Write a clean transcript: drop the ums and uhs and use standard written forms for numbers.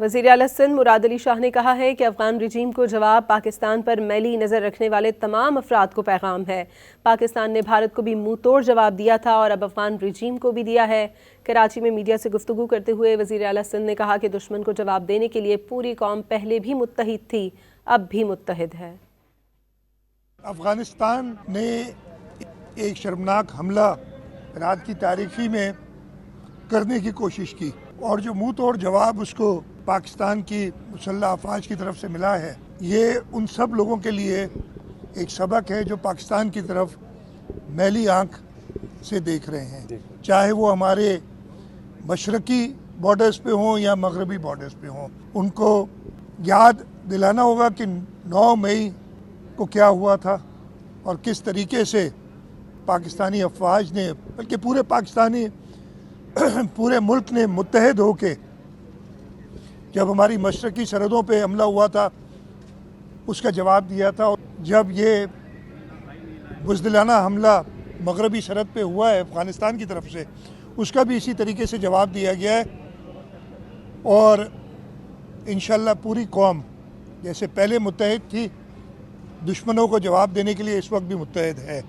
وزیر اعلیٰ سندھ مراد علی شاہ نے کہا ہے کہ افغان رجیم کو جواب پاکستان پر میلی نظر رکھنے والے تمام افراد کو پیغام ہے۔ پاکستان نے بھارت کو بھی منہ توڑ جواب دیا تھا اور اب افغان رجیم کو بھی دیا ہے۔ کراچی میں میڈیا سے گفتگو کرتے ہوئے وزیر اعلیٰ سندھ نے کہا کہ دشمن کو جواب دینے کے لیے پوری قوم پہلے بھی متحد تھی، اب بھی متحد ہے۔ افغانستان نے ایک شرمناک حملہ رات کی تاریکی میں کرنے کی کوشش کی اور جو منہ توڑ جواب اس کو پاکستان کی مسلح افواج کی طرف سے ملا ہے، یہ ان سب لوگوں کے لیے ایک سبق ہے جو پاکستان کی طرف میلی آنکھ سے دیکھ رہے ہیں، چاہے وہ ہمارے مشرقی بارڈرز پہ ہوں یا مغربی بارڈرز پہ ہوں۔ ان کو یاد دلانا ہوگا کہ 9 مئی کو کیا ہوا تھا اور کس طریقے سے پاکستانی افواج نے بلکہ پورے ملک نے متحد ہو کے جب ہماری مشرقی سرحدوں پہ حملہ ہوا تھا اس کا جواب دیا تھا، اور جب یہ بزدلانہ حملہ مغربی سرحد پہ ہوا ہے افغانستان کی طرف سے، اس کا بھی اسی طریقے سے جواب دیا گیا ہے، اور انشاءاللہ پوری قوم جیسے پہلے متحد تھی دشمنوں کو جواب دینے کے لیے اس وقت بھی متحد ہے۔